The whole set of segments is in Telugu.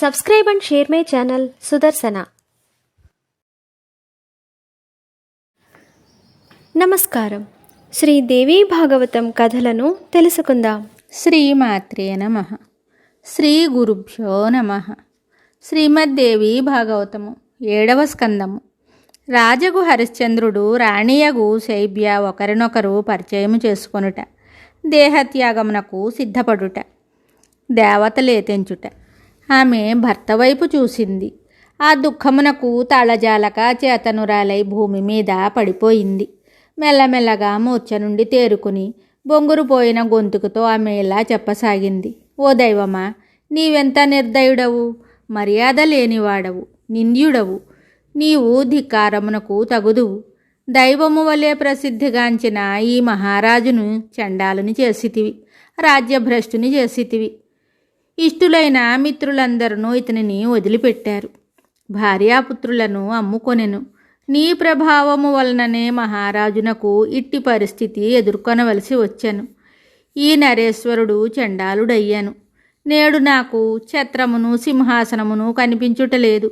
Subscribe and share my channel Sudarsana. నమస్కారం. శ్రీదేవి భాగవతం కథలను తెలుసుకుందాం. శ్రీమాత్రే నమః. శ్రీ గురుభ్యో నమః. శ్రీమద్దేవి భాగవతము 7వ స్కందము. రాజగు హరిశ్చంద్రుడు రాణియగు శైబ్య ఒకరినొకరు పరిచయము చేసుకొనుట, దేహత్యాగమునకు సిద్ధపడుట, దేవతలేతెంచుట. ఆమె భర్త వైపు చూసింది. ఆ దుఃఖమునకు తాళజాలక చేతనురాలై భూమి మీద పడిపోయింది. మెల్లమెల్లగా మూర్ఛ నుండి తేరుకుని బొంగురుపోయిన గొంతుకుతో ఆమె ఇలా చెప్పసాగింది. ఓ దైవమా, నీవెంత నిర్దయుడవు, మర్యాద లేనివాడవు, నింద్యుడవు. నీవు ధిక్కారమునకు తగుదువు. దైవము వలె ప్రసిద్ధిగాంచిన ఈ మహారాజును చండాలుని చేసితివి, రాజ్యభ్రష్టుని చేసితివి. ఇష్టులైన మిత్రులందరూ ఇతనిని వదిలిపెట్టారు, భార్యాపుత్రులను అమ్ముకొనెను. నీ ప్రభావము వలననే మహారాజునకు ఇట్టి పరిస్థితి ఎదుర్కొనవలసి వచ్చెను. ఈ నరేశ్వరుడు చండాలుడయ్యాను. నేడు నాకు ఛత్రమును సింహాసనమును కనిపించుటలేదు.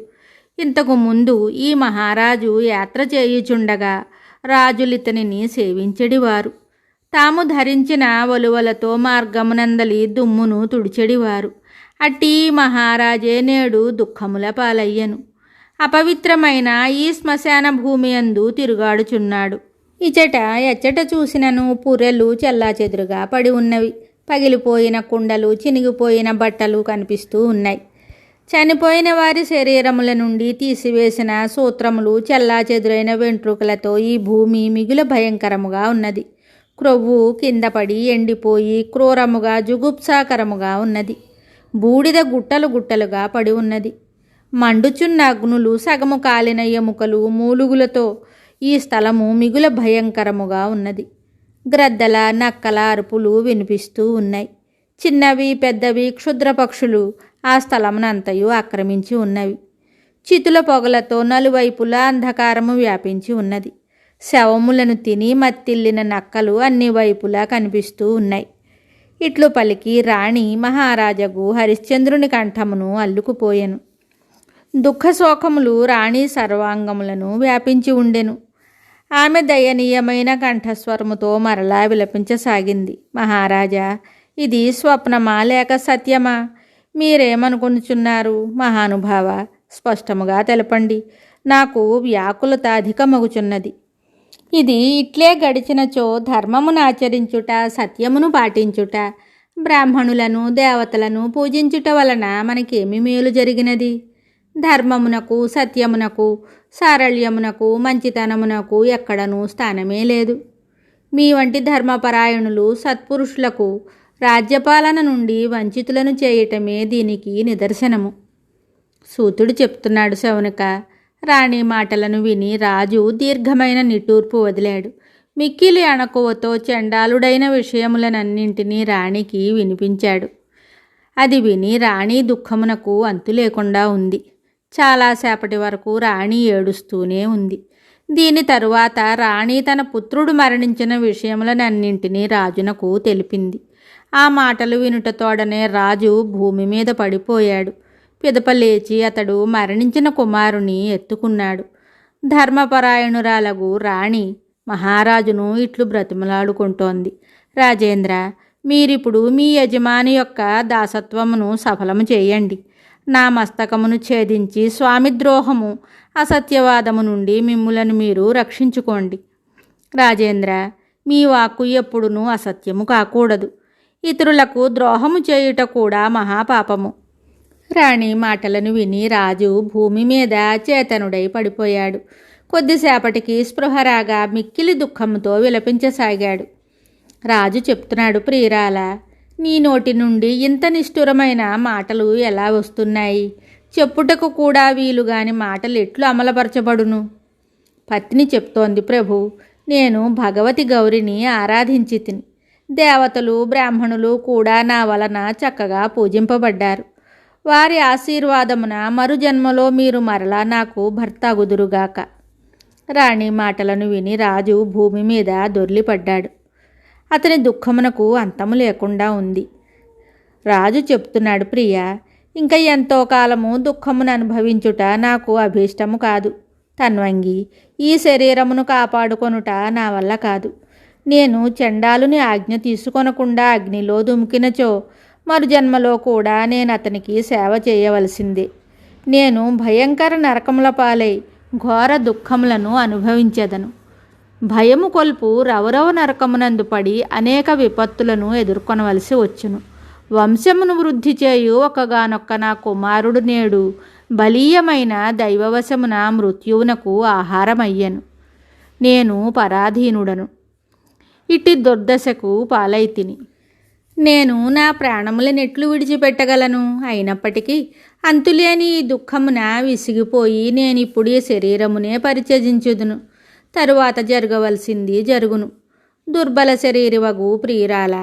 ఇంతకు ముందు ఈ మహారాజు యాత్ర చేయుచుండగా రాజులితనిని సేవించెడివారు. తాము ధరించిన వలువలతో మార్గమునందలి దుమ్మును తుడిచెడివారు. అట్టి మహారాజే నేడు దుఃఖముల పాలయ్యను. అపవిత్రమైన ఈ శ్మశాన భూమి యందు తిరుగాడుచున్నాడు. ఇచట ఎచ్చట చూసినను పుర్రెలు చెల్లాచెదురుగా పడి ఉన్నవి. పగిలిపోయిన కుండలు, చినిగిపోయిన బట్టలు కనిపిస్తూ ఉన్నాయి. చనిపోయిన వారి శరీరముల నుండి తీసివేసిన సూత్రములు, చెల్లాచెదురైన వెంట్రుకలతో ఈ భూమి మిగుల భయంకరముగా ఉన్నది. క్రొవ్వు కింద పడి ఎండిపోయి క్రూరముగా జుగుప్సాకరముగా ఉన్నది. బూడిద గుట్టలు గుట్టలుగా పడి ఉన్నది. మండుచున్న అగ్నులు, సగము కాలిన ఎముకలు, మూలుగులతో ఈ స్థలము మిగుల భయంకరముగా ఉన్నది. గ్రద్దల, నక్కల అరుపులు వినిపిస్తూ ఉన్నాయి. చిన్నవి పెద్దవి క్షుద్ర పక్షులు ఆ స్థలమునంతయు ఆక్రమించి ఉన్నవి. చితుల పొగలతో నలువైపులా అంధకారము వ్యాపించి ఉన్నది. శవములను తిని మత్తిల్లిన నక్కలు అన్ని వైపులా కనిపిస్తూ ఉన్నాయి. ఇట్లు పలికి రాణి మహారాజగు హరిశ్చంద్రుని కంఠమును అల్లుకుపోయెను. దుఃఖశోకములు రాణి సర్వాంగములను వ్యాపించి ఉండెను. ఆమె దయనీయమైన కంఠస్వరముతో మరలా విలపించసాగింది. మహారాజా, ఇది స్వప్నమా లేక సత్యమా? మీరేమనుకొనుచున్నారు? మహానుభావ, స్పష్టముగా తెలపండి. నాకు వ్యాకులత అధికమగుచున్నది. ఇది ఇట్లే గడిచినచో ధర్మమును ఆచరించుట, సత్యమును పాటించుట, బ్రాహ్మణులను దేవతలను పూజించుట వలన మనకేమి మేలు జరిగినది? ధర్మమునకు, సత్యమునకు, సారళ్యమునకు, మంచితనమునకు ఎక్కడనూ స్థానమే లేదు. మీ వంటి ధర్మపరాయణులు సత్పురుషులకు రాజ్యపాలన నుండి వంచితులను చేయటమే దీనికి నిదర్శనము. సూతుడు చెప్తున్నాడు. శౌనక రాణి మాటలను విని రాజు దీర్ఘమైన నిట్టూర్పు వదిలాడు. మిక్కిలి అణకువతో చండాలుడైన విషయములనన్నింటినీ రాణికి వినిపించాడు. అది విని రాణి దుఃఖమునకు అంతు లేకుండా ఉంది. చాలాసేపటి వరకు రాణి ఏడుస్తూనే ఉంది. దీని తరువాత రాణి తన పుత్రుడు మరణించిన విషయములనన్నింటినీ రాజునకు తెలిపింది. ఆ మాటలు వినుటతోడనే రాజు భూమి మీద పడిపోయాడు. పిదప లేచి అతడు మరణించిన కుమారుని ఎత్తుకున్నాడు. ధర్మపరాయణురాలగు రాణి మహారాజును ఇట్లు బ్రతిమలాడుకుంటోంది. రాజేంద్ర, మీరిప్పుడు మీ యజమాని యొక్క దాసత్వమును సఫలము చేయండి. నా మస్తకమును ఛేదించి స్వామిద్రోహము, అసత్యవాదము నుండి మిమ్ములను మీరు రక్షించుకోండి. రాజేంద్ర, మీ వాక్కు ఎప్పుడునూ అసత్యము కాకూడదు. ఇతరులకు ద్రోహము చేయుట కూడా మహాపాపము. రాణి మాటలను విని రాజు భూమి మీద చేతనుడై పడిపోయాడు. కొద్దిసేపటికి స్పృహ రాగా మిక్కిలి దుఃఖంతో విలపించసాగాడు. రాజు చెప్తున్నాడు. ప్రియురాల, నీ నోటి నుండి ఇంత నిష్ఠురమైన మాటలు ఎలా వస్తున్నాయి? చెప్పుటకు కూడా వీలుగాని మాటలు ఎట్లు అమలుపరచబడును? పత్ని చెప్తోంది. ప్రభు, నేను భగవతి గౌరిని ఆరాధించి తిని, దేవతలు బ్రాహ్మణులు కూడా నా వలన చక్కగా పూజింపబడ్డారు. వారి ఆశీర్వాదమున మరుజన్మలో మీరు మరలా నాకు భర్త అగుదురుగాక. రాణి మాటలను విని రాజు భూమి మీద దొర్లిపడ్డాడు. అతని దుఃఖమునకు అంతము లేకుండా ఉంది. రాజు చెప్తున్నాడు. ప్రియా, ఇంకా ఎంతో కాలము దుఃఖమును అనుభవించుట నాకు అభీష్టము కాదు. తన్వంగి, ఈ శరీరమును కాపాడుకొనుట నా వల్ల కాదు. నేను చండాలుని ఆజ్ఞ తీసుకొనకుండా అగ్నిలో దుమికినచో మరు జన్మలో కూడా నేను అతనికి సేవ చేయవలసిందే. నేను భయంకర నరకముల పాలై ఘోర దుఃఖములను అనుభవించెదను. భయము కొల్పు రవరవ నరకమునందు పడి అనేక విపత్తులను ఎదుర్కొనవలసి వచ్చును. వంశమును వృద్ధి చేయు ఒకగానొక్క నా కుమారుడు నేడు బలీయమైన దైవవశమున మృత్యువునకు ఆహారమయ్యను. నేను పరాధీనుడను. ఇట్టి దుర్దశకు పాలైతిని. నేను నా ప్రాణములనెట్లు విడిచిపెట్టగలను? అయినప్పటికీ అంతులేని ఈ దుఃఖమున విసిగిపోయి నేనిప్పుడు ఈ శరీరమునే పరిత్యజించుదును. తరువాత జరగవలసింది జరుగును. దుర్బల శరీరవగు ప్రియురాల,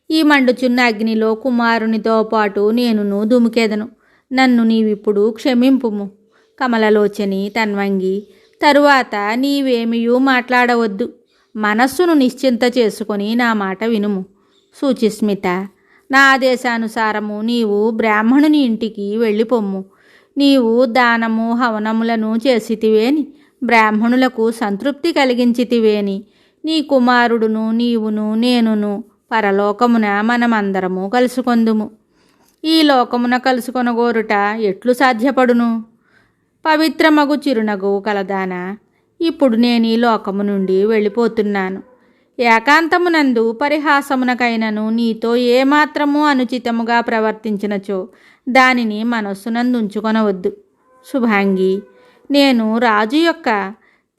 ఈ మండుచున్న అగ్నిలో కుమారునితో పాటు నేనును దుమికెదను. నన్ను నీవిప్పుడు క్షమింపుము. కమలలోచని, తన్వంగి, తరువాత నీవేమియూ మాట్లాడవద్దు. మనస్సును నిశ్చింత చేసుకొని నా మాట వినుము. శుచిస్మిత, నా ఆదేశానుసారము నీవు బ్రాహ్మణుని ఇంటికి వెళ్ళిపొమ్ము. నీవు దానము హవనములను చేసితివేని, బ్రాహ్మణులకు సంతృప్తి కలిగించితివేని, నీ కుమారుడును నీవును నేనును పరలోకమున మనమందరము కలుసుకొందుము. ఈ లోకమున కలుసుకొనగోరుట ఎట్లు సాధ్యపడును? పవిత్రమగు చిరునగు కలదానా, ఇప్పుడు నేను ఈ లోకము నుండి వెళ్ళిపోతున్నాను. ఏకాంతమునందు పరిహాసమునకైనను నీతో ఏమాత్రము అనుచితముగా ప్రవర్తించినచో దానిని మనస్సునందు ఉంచుకొనవద్దు. శుభాంగి, నేను రాజు యొక్క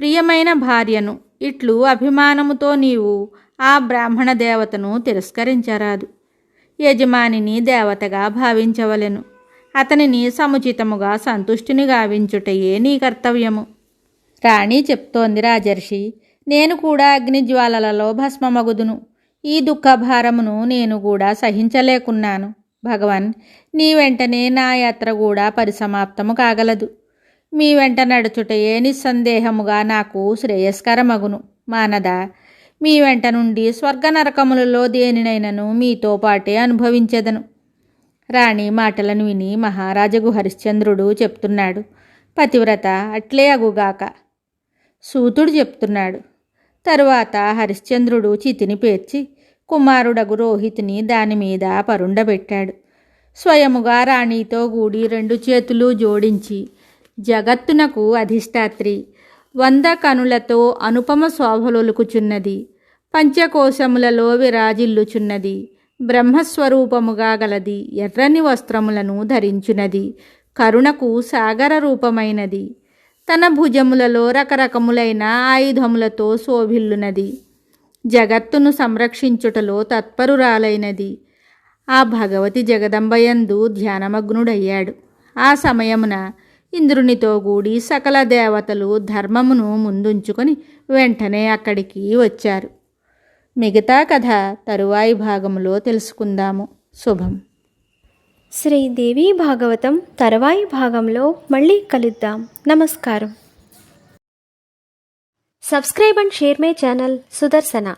ప్రియమైన భార్యను. ఇట్లు అభిమానముతో నీవు ఆ బ్రాహ్మణ దేవతను తిరస్కరించరాదు. యజమానిని దేవతగా భావించవలెను. అతనిని సముచితముగా సంతుష్టిని గావించుటయే నీ కర్తవ్యము. రాణి చెప్తోంది రాజర్షి, నేను కూడా అగ్నిజ్వాలలలో భస్మమగుదును. ఈ దుఃఖభారమును నేను కూడా సహించలేకున్నాను. భగవన్, నీ వెంటనే నా యాత్ర కూడా పరిసమాప్తము కాగలదు. మీ వెంట నడుచుటయే నిస్సందేహముగా నాకు శ్రేయస్కరమగును. మానద, మీ వెంట నుండి స్వర్గ నరకములలో దేనినైనను మీతో పాటే అనుభవించెదను. రాణి మాటలను విని మహారాజగు హరిశ్చంద్రుడు చెప్తున్నాడు, పతివ్రత అట్లే అగుగాక. సూతుడు చెప్తున్నాడు. తరువాత హరిశ్చంద్రుడు చితిని పేర్చి కుమారుడగు రోహితిని దానిమీద పరుండబెట్టాడు. స్వయముగా రాణితో గూడి 2 చేతులు జోడించి, జగత్తునకు అధిష్టాత్రి 100 కనులతో అనుపమ శోభలొలుకుచున్నది, పంచకోశములలో విరాజిల్లుచున్నది, బ్రహ్మస్వరూపముగా గలది, ఎర్రని వస్త్రములను ధరించున్నది, కరుణకు సాగర రూపమైనది, తన భుజములలో రకరకములైన ఆయుధములతో శోభిల్లునది, జగత్తును సంరక్షించుటలో తత్పరురాలైనది. ఆ భగవతి జగదంబయందు ధ్యానమగ్నుడయ్యాడు. ఆ సమయమున ఇంద్రునితో కూడి సకల దేవతలు ధర్మమును ముందుంచుకొని వెంటనే అక్కడికి వచ్చారు. మిగతా కథ తరువాయి భాగంలో తెలుసుకుందాము. శుభం. శ్రీదేవి భాగవతం తరువాయి భాగంలో మళ్ళీ కలుద్దాం. నమస్కారం. Subscribe and share my channel Sudarshana.